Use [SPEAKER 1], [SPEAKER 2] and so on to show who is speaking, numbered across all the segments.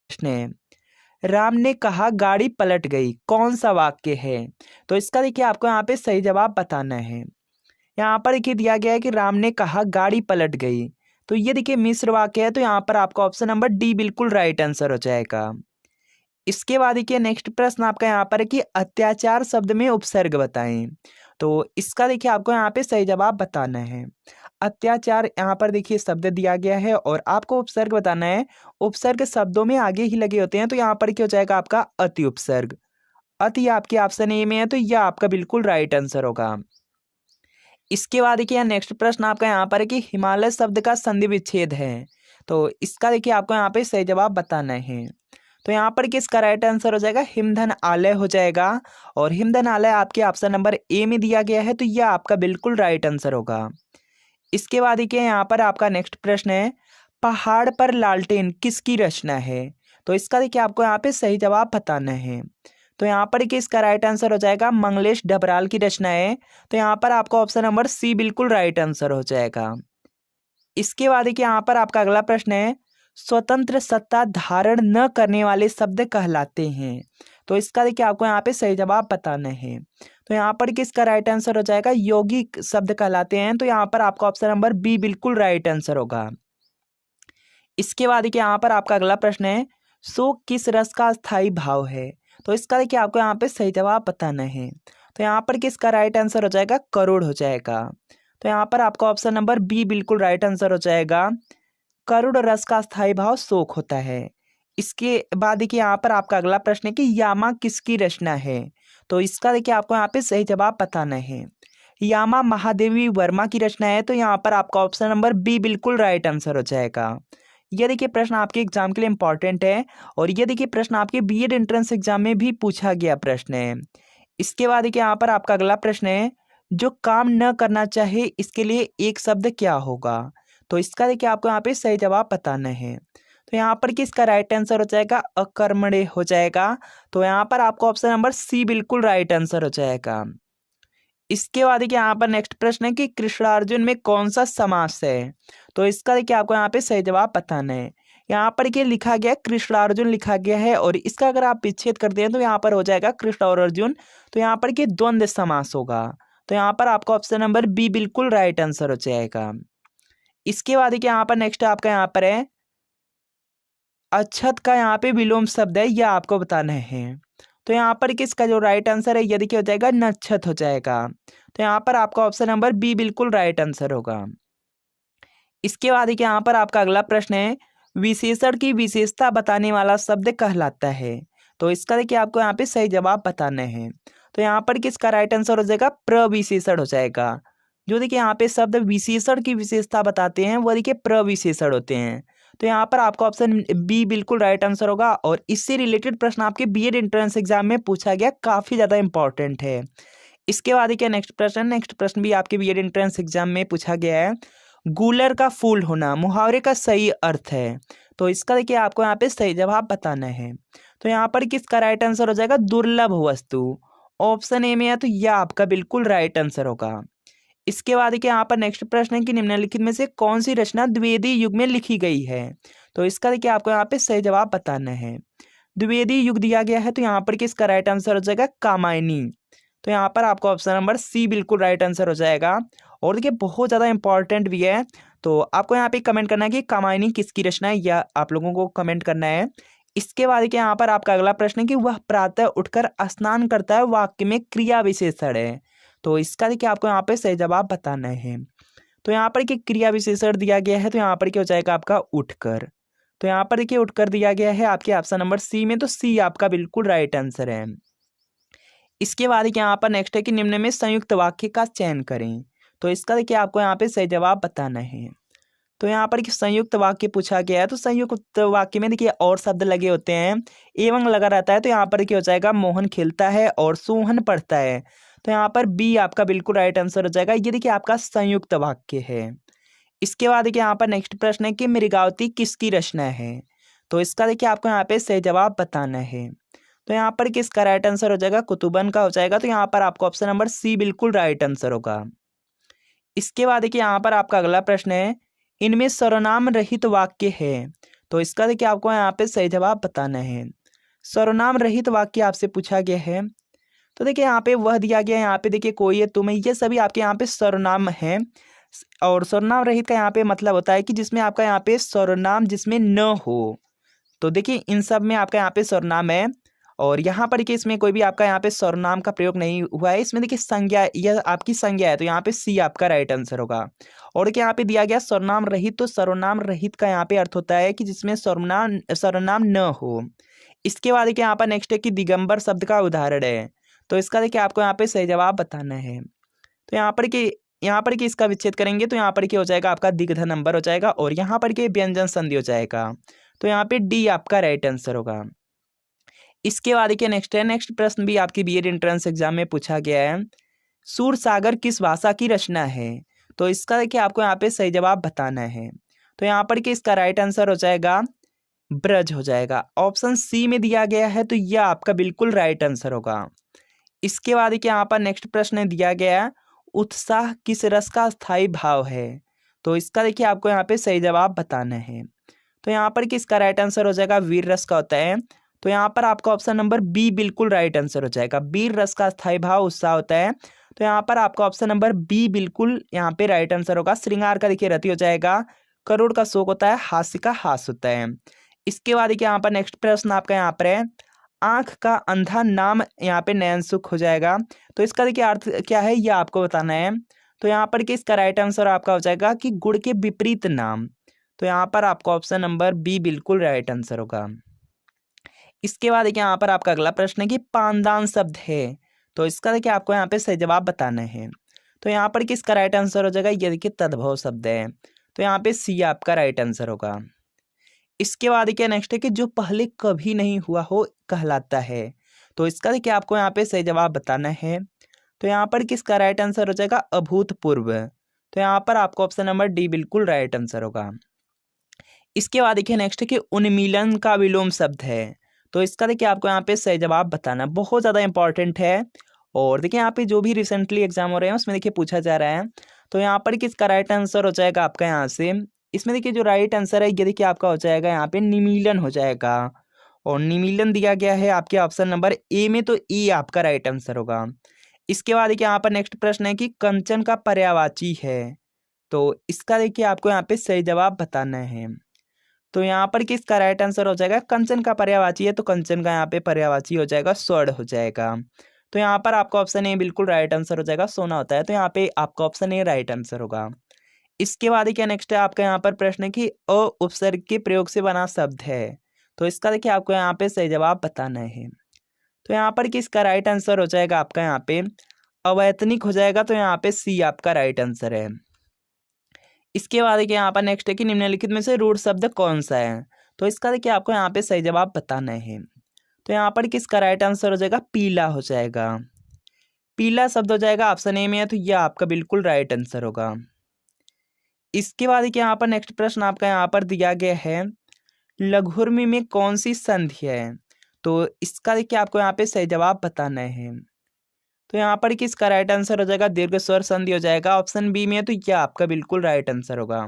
[SPEAKER 1] प्रश्न है, राम ने कहा गाड़ी पलट गई, कौन सा वाक्य है? तो इसका देखिए आपको यहाँ पे सही जवाब बताना है। यहाँ पर देखिए दिया गया है कि राम ने कहा गाड़ी पलट गई, तो ये देखिए मिश्र वाक्य है, तो यहाँ पर आपका ऑप्शन नंबर डी बिल्कुल राइट आंसर हो जाएगा। इसके बाद देखिए नेक्स्ट प्रश्न आपका यहाँ पर है कि अत्याचार शब्द में उपसर्ग बताएं। तो इसका देखिए आपको यहाँ पे सही जवाब बताना है। अत्याचार यहाँ पर देखिए शब्द दिया गया है और आपको उपसर्ग बताना है। उपसर्ग शब्दों में आगे ही लगे होते हैं, तो यहाँ पर क्या हो जाएगा आपका अति उपसर्ग। अति आपके ऑप्शन ए में है, तो यह आपका बिल्कुल राइट आंसर होगा। इसके बाद देखिए नेक्स्ट प्रश्न आपका यहाँ पर है कि हिमालय शब्द का संधि विच्छेद है। तो इसका देखिए आपको यहाँ पे सही जवाब बताना है। तो यहाँ पर किसका राइट आंसर हो जाएगा? हिमधन आलय हो जाएगा। और हिमधन आलय आपके ऑप्शन नंबर ए में दिया गया है, तो यह आपका बिल्कुल राइट आंसर होगा। इसके बाद देखिए यहाँ पर आपका नेक्स्ट प्रश्न है, पहाड़ पर लालटेन किसकी रचना है? तो इसका देखिए आपको यहाँ पे सही जवाब बताना है। तो यहाँ पर किसका राइट आंसर हो जाएगा? मंगलेश डबराल की रचना है। तो यहाँ पर आपका ऑप्शन नंबर सी बिल्कुल राइट आंसर हो जाएगा। इसके बाद देखिए यहाँ पर आपका अगला प्रश्न है, स्वतंत्र सत्ता धारण न करने वाले शब्द कहलाते हैं। तो इसका देखिए आपको यहाँ पे सही जवाब बताना है। तो यहाँ पर किसका राइट आंसर हो जाएगा? यौगिक शब्द कहलाते हैं। तो यहाँ पर आपका ऑप्शन नंबर बी बिल्कुल राइट आंसर होगा। इसके बाद देखिए यहाँ पर आपका अगला प्रश्न है, शोक किस रस का स्थायी भाव है? तो इसका देखिए आपको यहाँ पे सही जवाब बताना है। तो यहाँ पर किसका राइट आंसर हो जाएगा? करुण हो जाएगा। तो यहाँ पर आपका ऑप्शन नंबर बी बिल्कुल राइट आंसर हो जाएगा। करुण रस का स्थायी भाव शोक होता है। इसके बाद देखिए यहाँ पर आपका अगला प्रश्न है कि यामा किसकी रचना है? तो इसका देखिए आपको यहाँ पे सही जवाब बताना है। यामा महादेवी वर्मा की रचना है। तो यहाँ पर आपका ऑप्शन नंबर बी बिल्कुल राइट आंसर हो जाएगा। ये देखिए प्रश्न आपके एग्जाम के लिए इंपॉर्टेंट है, और ये देखिए प्रश्न आपके बीएड एंट्रेंस एग्जाम में भी पूछा गया प्रश्न है। इसके बाद देखिए यहाँ पर आपका अगला प्रश्न है, जो काम न करना चाहे इसके लिए एक शब्द क्या होगा? तो इसका देखिए आपको यहाँ पे सही जवाब बताना है। तो यहाँ पर किसका राइट आंसर हो जाएगा? अकर्मण्य हो जाएगा। तो यहाँ पर आपका ऑप्शन नंबर सी बिल्कुल राइट आंसर हो जाएगा। इसके बाद देखिए यहाँ पर नेक्स्ट प्रश्न है कि कृष्णार्जुन में कौन सा समास है? तो इसका देखिए आपको यहाँ पे सही जवाब बताना है। यहाँ पर क्या लिखा गया है? कृष्णार्जुन लिखा गया है, और इसका अगर आप विच्छेद कर दें तो यहाँ पर हो जाएगा कृष्ण और अर्जुन। तो यहाँ पर क्या द्वंद्व समास होगा। तो यहाँ पर आपका ऑप्शन नंबर बी बिल्कुल राइट आंसर हो जाएगा। इसके बाद देखिए यहाँ पर नेक्स्ट आपका यहाँ पर है, अच्छत का यहाँ पे विलोम शब्द है, यह आपको बताना है। तो यहाँ पर किसका जो राइट आंसर है यदि क्या हो जाएगा? नक्षत हो जाएगा। तो यहाँ पर आपका ऑप्शन नंबर बी बिल्कुल राइट आंसर होगा। इसके बाद देखिए यहाँ पर आपका अगला प्रश्न है, विशेषण की विशेषता बताने वाला शब्द कहलाता है। तो इसका देखिए आपको यहाँ पे सही जवाब बताना है। तो यहाँ पर किसका राइट आंसर हो जाएगा? प्रविशेषण हो जाएगा। जो देखिए यहाँ पे शब्द विशेषण की विशेषता बताते हैं वो देखिए प्रविशेषण होते हैं। तो यहाँ पर आपका ऑप्शन बी बिल्कुल राइट आंसर होगा, और इससे रिलेटेड प्रश्न आपके बीएड एंट्रेंस एग्जाम में पूछा गया, काफी ज्यादा इंपॉर्टेंट है। इसके बाद क्या नेक्स्ट प्रश्न भी आपके बीएड एंट्रेंस एग्जाम में पूछा गया है, गूलर का फूल होना मुहावरे का सही अर्थ है। तो इसका देखिए आपको यहाँ पे सही जवाब बताना है। तो यहाँ पर किसका राइट आंसर हो जाएगा? दुर्लभ वस्तु। ऑप्शन ए में है, तो यह आपका बिल्कुल राइट आंसर होगा। इसके बाद देखिए यहाँ पर नेक्स्ट प्रश्न है कि निम्नलिखित में से कौन सी रचना द्विवेदी युग में लिखी गई है? तो इसका देखिए आपको यहाँ पे सही जवाब बताना है। द्विवेदी युग दिया गया है, तो यहाँ पर किसका राइट आंसर हो जाएगा? कामायनी। तो यहाँ पर आपको ऑप्शन नंबर सी बिल्कुल राइट आंसर हो जाएगा। और देखिए बहुत ज़्यादा इंपॉर्टेंट भी है, तो आपको यहाँ पे कमेंट करना है कि कामायनी किसकी रचना है, या आप लोगों को कमेंट करना है। इसके बाद देखिए यहाँ पर आपका अगला प्रश्न है कि वह प्रातः उठकर स्नान करता है, वाक्य में क्रिया विशेषण है। तो इसका देखिए आपको यहाँ पे सही जवाब बताना है। तो यहाँ पर क्या क्रिया विशेषण दिया गया है, तो यहाँ पर क्या हो जाएगा आपका? उठकर। तो यहाँ पर देखिए उठकर दिया गया है आपके ऑप्शन नंबर सी में, तो सी आपका बिल्कुल राइट आंसर है। इसके बाद देखिए यहाँ पर नेक्स्ट है कि निम्न में संयुक्त वाक्य का चयन करें। तो इसका देखिए आपको यहाँ पे सही जवाब बताना है। तो यहाँ पर संयुक्त वाक्य पूछा गया है, तो संयुक्त वाक्य में देखिए और शब्द लगे होते हैं, एवं लगा रहता है। तो यहाँ पर क्या हो जाएगा? मोहन खेलता है और सोहन पढ़ता है। तो यहाँ पर बी आपका बिल्कुल राइट आंसर हो जाएगा। ये देखिए आपका संयुक्त वाक्य है। इसके बाद देखिए यहाँ पर नेक्स्ट प्रश्न है कि मृगावती किसकी रचना है? तो इसका देखिए आपको यहाँ पे सही जवाब बताना है। तो यहाँ पर किसका राइट आंसर हो जाएगा? कुतुबन का हो जाएगा। तो यहाँ पर आपका ऑप्शन नंबर सी बिल्कुल राइट आंसर होगा। इसके बाद देखिए यहाँ पर आपका अगला प्रश्न है, इनमें सर्वनाम रहित वाक्य है। तो इसका देखिए आपको यहाँ पे सही जवाब बताना है। सर्वनाम रहित वाक्य आपसे पूछा गया है। तो देखिए यहाँ पे वह दिया गया है, यहाँ पे देखिए कोई है, तुम है, ये सभी आपके यहाँ पे सर्वनाम हैं। और सर्वनाम रहित का यहाँ पे मतलब होता है कि जिसमें आपका यहाँ पे सर्वनाम जिसमें न हो। तो देखिए इन सब में आपका यहाँ पे सर्वनाम है। और यहाँ पर देखिए इसमें कोई भी आपका यहाँ पे सर्वनाम का प्रयोग नहीं हुआ है। इसमें देखिए संज्ञा, यह आपकी संज्ञा है, तो यहाँ पे सी आपका राइट आंसर होगा। और देखिए यहाँ पे दिया गया सर्वनाम रहित, तो सर्वनाम रहित का यहाँ पे अर्थ होता है कि जिसमें सर्वनाम न हो। इसके बाद देखिए यहाँ पर नेक्स्ट है कि दिगंबर शब्द का उदाहरण है। तो इसका देखिए आपको यहाँ पे सही जवाब बताना है। तो यहाँ पर कि इसका विच्छेद करेंगे तो यहाँ पर क्या हो जाएगा, आपका दिग्ध नंबर हो जाएगा, और यहाँ पर के व्यंजन संधि हो जाएगा। तो यहाँ पे डी आपका राइट आंसर होगा। इसके बाद देखिए नेक्स्ट प्रश्न भी आपकी बीएड एंट्रेंस एग्जाम में पूछा गया है। सूरसागर किस भाषा की रचना है? तो इसका देखिए आपको यहाँ पे सही जवाब बताना है। तो यहाँ पर कि इसका राइट आंसर हो जाएगा ब्रज हो जाएगा। ऑप्शन सी में दिया गया है, तो यह आपका बिल्कुल राइट आंसर होगा। इसके बाद देखिए यहाँ पर नेक्स्ट प्रश्न दिया गया है, उत्साह किस रस का स्थायी भाव है? तो इसका देखिए आपको यहाँ पे सही जवाब बताना है। तो यहाँ पर किसका राइट आंसर हो जाएगा, वीर रस का होता है। तो यहाँ पर आपका ऑप्शन नंबर बी बिल्कुल राइट आंसर हो जाएगा। वीर रस का स्थायी भाव उत्साह होता है। तो यहाँ पर आपका ऑप्शन नंबर बी बिल्कुल यहाँ पे राइट आंसर होगा। श्रृंगार का देखिए रति हो जाएगा। करोड़ का शोक होता है। हास्य का हास होता है। इसके बाद देखिए यहाँ पर नेक्स्ट प्रश्न आपका यहाँ पर है, आंख का अंधा नाम यहाँ पे नयन सुख हो जाएगा। तो इसका देखिए अर्थ क्या है, यह आपको बताना है। तो यहाँ पर कि इसका राइट आंसर आपका हो जाएगा कि गुड़ के विपरीत नाम। तो यहाँ पर आपका ऑप्शन नंबर बी बिल्कुल राइट आंसर होगा। इसके बाद देखिए यहाँ पर आपका अगला प्रश्न है कि पानदान शब्द है। तो इसका देखिए आपको यहाँ पे सही जवाब बताना है। तो यहाँ पर किसका राइट आंसर हो जाएगा, ये देखिए तद्भव शब्द है। तो यहाँ पे सी आपका राइट आंसर होगा। इसके बाद देखिए नेक्स्ट है कि जो पहले कभी नहीं हुआ हो कहलाता है। तो इसका देखिए आपको यहाँ पे सही जवाब बताना है। तो यहाँ पर किसका राइट आंसर हो जाएगा, अभूतपूर्व। तो यहाँ पर आपको ऑप्शन नंबर डी बिल्कुल राइट आंसर होगा। इसके बाद देखिए नेक्स्ट है कि उन्मीलन का विलोम शब्द है। तो इसका देखिए आपको यहाँ पे सही जवाब बताना बहुत ज़्यादा इंपॉर्टेंट है। और देखिए यहाँ पे जो भी रिसेंटली एग्जाम हो रहे हैं उसमें देखिए पूछा जा रहा है। तो यहाँ पर किसका राइट आंसर हो जाएगा आपका यहाँ से, इसमें देखिए जो राइट आंसर है ये देखिए आपका हो जाएगा यहाँ पे निमीलन हो जाएगा। और निमीलन दिया गया है आपके ऑप्शन नंबर ए में, तो ए आपका राइट आंसर होगा। इसके बाद देखिए यहाँ पर नेक्स्ट प्रश्न है कि कंचन का पर्यायवाची है। तो इसका देखिए आपको यहाँ पे सही जवाब बताना है। तो यहाँ पर किसका राइट आंसर हो जाएगा, कंचन का पर्यायवाची है, तो कंचन का यहाँ पे पर्यायवाची हो जाएगा स्वर्ण हो जाएगा। तो यहाँ पर आपका ऑप्शन ए बिल्कुल राइट आंसर हो जाएगा, सोना होता है। तो यहाँ पे आपका ऑप्शन ए राइट आंसर होगा। इसके बाद क्या नेक्स्ट है आपका यहाँ पर प्रश्न है कि अ उपसर्ग के प्रयोग से बना शब्द है। तो इसका देखिए आपको यहाँ पे सही जवाब बताना है। तो यहाँ पर किसका राइट आंसर हो जाएगा आपका यहाँ पे अवैतनिक हो जाएगा। तो यहाँ पे सी आपका राइट आंसर है। इसके बाद देखिए यहाँ पर नेक्स्ट है कि निम्नलिखित में से रूढ़ शब्द कौन सा है। तो इसका देखिए आपको यहाँ पे सही जवाब बताना है। तो यहाँ पर किसका राइट आंसर हो जाएगा, पीला हो जाएगा। पीला शब्द हो जाएगा, ऑप्शन ए में है, तो यह आपका बिल्कुल राइट आंसर होगा। इसके बाद देखिए यहाँ पर नेक्स्ट प्रश्न आपका यहाँ पर दिया गया है, लघुर्मी में कौन सी संधि है। तो इसका देखिए आपको यहाँ पे सही जवाब बताना है। तो यहाँ पर किसका राइट आंसर हो जाएगा, दीर्घ स्वर संधि हो जाएगा। ऑप्शन बी में है, तो यह आपका बिल्कुल राइट आंसर होगा।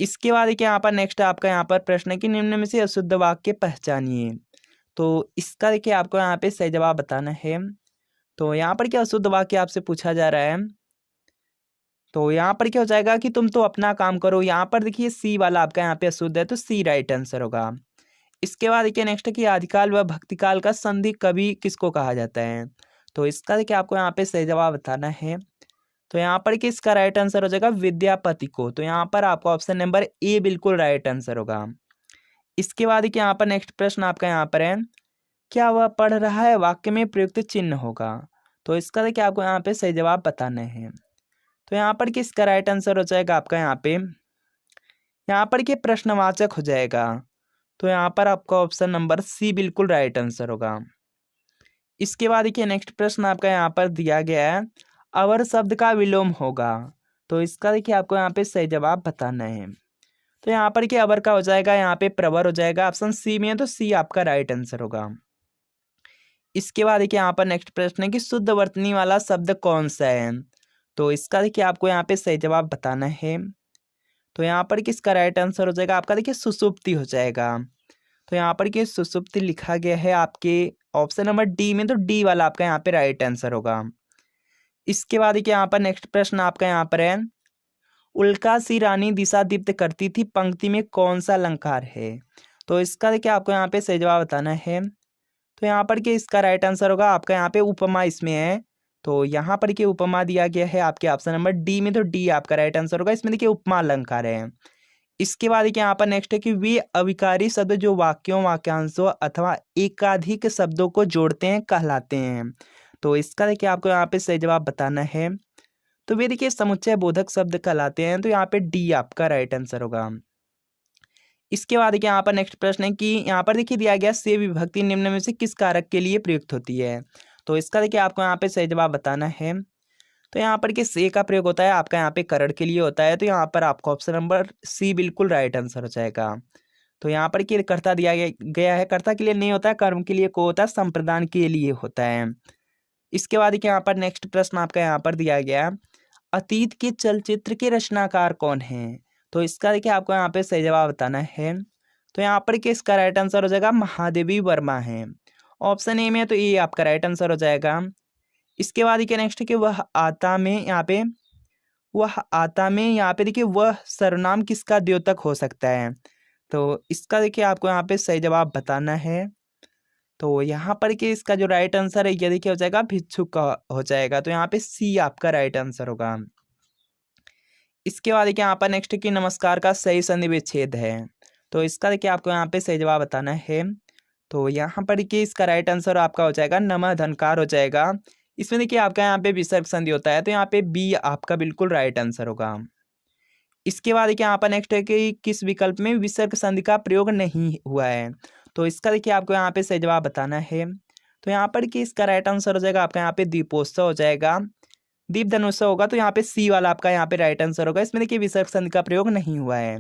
[SPEAKER 1] इसके बाद देखिए यहाँ पर नेक्स्ट आपका यहाँ पर प्रश्न है कि निम्न में से अशुद्ध वाक्य पहचानिए। तो इसका देखिए आपको यहाँ पे सही जवाब बताना है। तो यहाँ पर क्या अशुद्ध वाक्य आपसे पूछा जा रहा है। तो यहाँ पर क्या हो जाएगा कि तुम तो अपना काम करो। यहाँ पर देखिए सी वाला आपका यहाँ पे अशुद्ध है, तो सी राइट आंसर होगा। इसके बाद देखिए नेक्स्ट है कि आदिकाल व भक्तिकाल का संधि कवि किसको कहा जाता है। तो इसका देखिए आपको यहाँ पे सही जवाब बताना है। तो यहाँ पर किसका राइट आंसर हो जाएगा, विद्यापति को। तो यहाँ पर आपका ऑप्शन नंबर ए बिल्कुल राइट आंसर होगा। इसके बाद देखिए यहाँ पर नेक्स्ट प्रश्न आपका यहाँ पर है, क्या वह पढ़ रहा है वाक्य में प्रयुक्त चिन्ह होगा। तो इसका देखिए आपको यहाँ पे सही जवाब बताना है। तो यहाँ पर किसका राइट आंसर हो जाएगा आपका यहाँ पर के प्रश्नवाचक हो जाएगा। तो यहाँ पर आपका ऑप्शन नंबर सी बिल्कुल राइट आंसर होगा। इसके बाद देखिए नेक्स्ट प्रश्न आपका यहाँ पर दिया गया है, अवर शब्द का विलोम होगा। तो इसका देखिए आपको यहाँ पे सही जवाब बताना है। तो यहाँ पर क्या अवर का हो जाएगा, यहाँ पे प्रवर हो जाएगा। ऑप्शन सी में है, तो सी आपका राइट आंसर होगा। इसके बाद देखिए यहाँ पर नेक्स्ट प्रश्न है कि शुद्ध वर्तनी वाला शब्द कौन सा है। तो इसका देखिए आपको यहाँ पे सही जवाब बताना है। तो यहाँ पर किसका राइट आंसर हो जाएगा आपका, देखिए सुषुप्ति हो जाएगा। तो यहाँ पर कि सुषुप्ति लिखा गया है आपके ऑप्शन नंबर डी में, तो डी वाला आपका यहाँ पे राइट आंसर होगा। इसके बाद देखिए यहाँ पर नेक्स्ट प्रश्न आपका यहाँ पर है, उल्का सी रानी दिशा दीप्त करती थी पंक्ति में कौन सा अलंकार है। तो इसका देखिए आपको यहाँ पे सही जवाब बताना है। तो यहाँ पर कि इसका राइट आंसर होगा आपका यहाँ पे उपमा इसमें है। तो यहाँ पर कि उपमा दिया गया है आपके ऑप्शन नंबर डी में, तो डी आपका राइट आंसर होगा। इसमें देखिए उपमा अलंकार है। इसके बाद देखिए यहाँ पर नेक्स्ट है कि वे अविकारी शब्द जो वाक्यों, वाक्यांशों अथवा एकाधिक शब्दों को जोड़ते हैं कहलाते हैं। तो इसका देखिए आपको यहाँ पे सही जवाब बताना है। तो वे देखिए समुच्चय बोधक शब्द कहलाते हैं। तो यहाँ पे डी आपका राइट आंसर होगा। इसके बाद देखिए यहाँ पर नेक्स्ट प्रश्न है कि यहाँ पर देखिए दिया गया से विभक्ति निम्न में से किस कारक के लिए प्रयुक्त होती है। तो इसका देखिए आपको यहाँ पे सही जवाब बताना है। तो यहाँ पर कि से का प्रयोग होता है आपका यहाँ पे करण के लिए होता है। तो यहाँ पर आपका ऑप्शन नंबर सी बिल्कुल राइट आंसर हो जाएगा। तो यहाँ पर कि कर्ता दिया गया है, कर्ता के लिए नहीं होता है, कर्म के लिए को होता है, संप्रदान के लिए होता है। इसके बाद देखिए यहाँ पर नेक्स्ट प्रश्न आपका यहाँ पर दिया गया, अतीत के चलचित्र के रचनाकार कौन है। तो इसका देखिए आपको यहाँ पे सही जवाब बताना है। तो यहाँ पर कि इसका राइट आंसर हो जाएगा महादेवी वर्मा है। ऑप्शन ए में है, तो ये आपका राइट आंसर हो जाएगा। इसके बाद देखिए नेक्स्ट कि वह आता में यहाँ पे देखिए वह सर्वनाम किसका द्योतक हो सकता है। तो इसका देखिए आपको यहाँ पे सही जवाब बताना है। तो यहाँ पर कि इसका जो राइट आंसर है ये देखिए हो जाएगा भिक्षुक का हो जाएगा। तो यहाँ पे सी आपका राइट आंसर होगा। इसके बाद देखिए यहाँ पर नेक्स्ट कि नमस्कार का सही संधि विच्छेद है। तो इसका देखिए आपको यहाँ पे सही जवाब बताना है। तो यहाँ पर कि इसका राइट आंसर आपका हो जाएगा नमः धनकार हो जाएगा। इसमें देखिए आपका यहाँ पे विसर्ग संधि होता है। तो यहाँ पे बी आपका बिल्कुल राइट आंसर होगा। इसके बाद देखिए यहाँ पर नेक्स्ट है कि किस विकल्प में विसर्ग संधि का प्रयोग नहीं हुआ है। तो इसका देखिए आपको यहाँ पे सही जवाब बताना है। तो यहाँ पर कि इसका राइट आंसर हो जाएगा आपका यहाँ पे दीपोत्सव हो जाएगा, दीप धनुषा होगा। तो यहाँ पे सी वाला आपका यहाँ पे राइट आंसर होगा। इसमें देखिए विसर्ग संधि का प्रयोग नहीं हुआ है।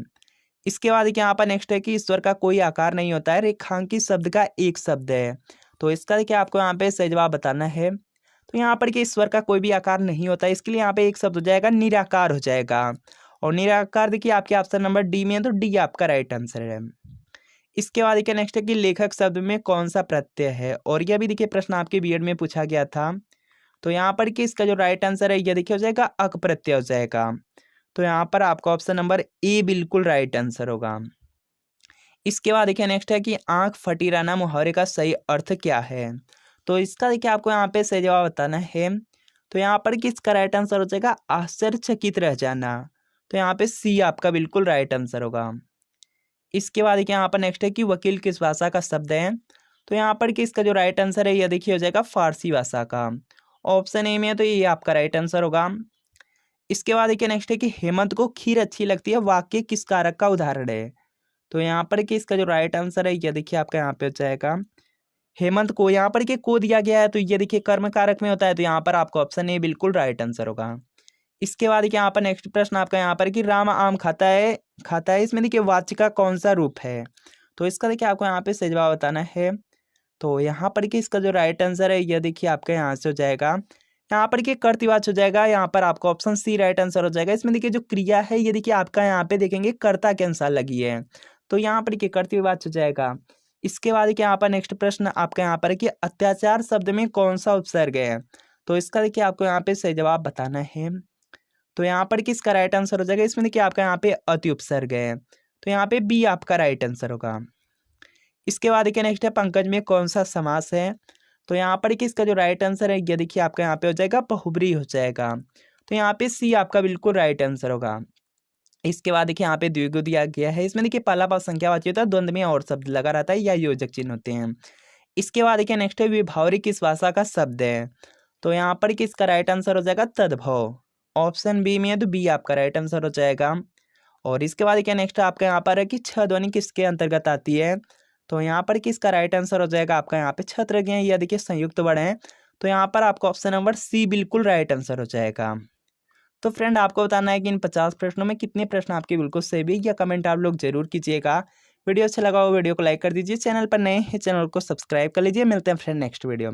[SPEAKER 1] इसके बाद देखिए यहाँ पर नेक्स्ट है कि ईश्वर का कोई आकार नहीं होता है, रेखांकित शब्द का एक शब्द है। तो इसका देखिए आपको यहाँ पे सही जवाब बताना है। तो यहाँ पर कि ईश्वर का कोई भी आकार नहीं होता है, इसके लिए यहाँ पे एक शब्द हो जाएगा निराकार हो जाएगा। और निराकार देखिए आपके ऑप्शन नंबर डी में है, तो डी आपका राइट आंसर है। इसके बाद देखिए नेक्स्ट है कि लेखक शब्द में कौन सा प्रत्यय है। और यह भी देखिए प्रश्न आपके बीएड में पूछा गया था। तो यहाँ पर कि इसका जो राइट आंसर है यह देखिए हो जाएगा अक प्रत्यय हो जाएगा। तो यहाँ पर आपका ऑप्शन नंबर ए बिल्कुल राइट आंसर होगा। इसके बाद देखिए नेक्स्ट है कि आंख फटी रहना मुहावरे का सही अर्थ क्या है। तो इसका देखिए आपको यहाँ पे सही जवाब बताना है। तो यहाँ पर कि इसका राइट आंसर हो जाएगा आश्चर्यचकित रह जाना। तो यहाँ पे सी आपका बिल्कुल राइट आंसर होगा। इसके बाद देखिए यहाँ पर नेक्स्ट है कि वकील किस भाषा का शब्द है। तो यहाँ पर कि इसका जो राइट आंसर है यह देखिए हो जाएगा फारसी भाषा का। ऑप्शन ए में है, तो ये आपका राइट आंसर होगा। इसके बाद देखिए नेक्स्ट है कि हेमंत को खीर अच्छी लगती है, वाक्य किस कारक का उदाहरण है। तो यहाँ पर कि इसका जो राइट आंसर है यह देखिए आपका यहाँ पे हो जाएगा हेमंत को, यहाँ पर के को दिया गया है तो ये देखिए कर्म कारक में होता है। तो यहाँ पर आपका ऑप्शन ए बिल्कुल राइट आंसर होगा। इसके बाद देखिए यहाँ पर नेक्स्ट प्रश्न आपका यहाँ पर कि राम आम खाता है, इसमें देखिए वाच्य का कौन सा रूप है। तो इसका देखिए आपको यहाँ पे सही जवाब बताना है। तो यहाँ पर कि इसका जो राइट आंसर है यह देखिए आपका यहाँ से हो जाएगा, यहाँ पर कि कर्तवाच्य हो जाएगा। यहाँ पर आपका ऑप्शन सी राइट आंसर हो जाएगा। इसमें देखिए जो क्रिया है ये देखिए आपका यहाँ पे देखेंगे कर्ता के अनुसार लगी है। तो यहाँ पर कि कर्तवाच्य हो जाएगा। इसके बाद देखिए यहाँ पर नेक्स्ट प्रश्न आपका यहाँ पर कि अत्याचार शब्द में कौन सा उपसर्ग है। तो इसका देखिए आपको यहाँ पे सही जवाब बताना है। तो यहाँ पर कि इसका राइट आंसर हो जाएगा। इसमें देखिए आपका यहाँ पे अति उपसर्ग है। तो यहाँ पे बी आपका राइट आंसर होगा। इसके बाद देखिए नेक्स्ट है पंकज में कौन सा समास है। तो यहाँ पर कि इसका जो राइट आंसर है ये देखिए आपका यहाँ पे हो जाएगा बहुब्री हो जाएगा। तो यहाँ पे सी आपका बिल्कुल राइट आंसर होगा। इसके बाद देखिए यहाँ पे द्विगु दिया गया है। इसमें देखिए पहला पद संख्यावाची होता है, द्वंद्व में और शब्द लगा रहता है या योजक चिन्ह होते हैं। इसके बाद देखिए नेक्स्ट है विभावरी किस भाषा का शब्द है। तो यहाँ पर कि इसका राइट आंसर हो जाएगा तद्भव। ऑप्शन बी में है, तो बी आपका राइट आंसर हो जाएगा। और इसके बाद देखिए नेक्स्ट आपका यहाँ पर है कि छ ध्वनि किसके अंतर्गत आती है। तो यहाँ पर कि इसका राइट आंसर हो जाएगा आपका यहाँ पे छत्र गए या देखिए संयुक्त वर्ण है। तो यहाँ पर आपका ऑप्शन नंबर सी बिल्कुल राइट आंसर हो जाएगा। तो फ्रेंड आपको बताना है कि इन 50 प्रश्नों में कितने प्रश्न आपके बिल्कुल सही भी, या कमेंट आप लोग जरूर कीजिएगा। वीडियो अच्छा लगा हो वीडियो को लाइक कर दीजिए, चैनल पर नए हैं चैनल को सब्सक्राइब कर लीजिए। मिलते हैं फ्रेंड नेक्स्ट वीडियो में।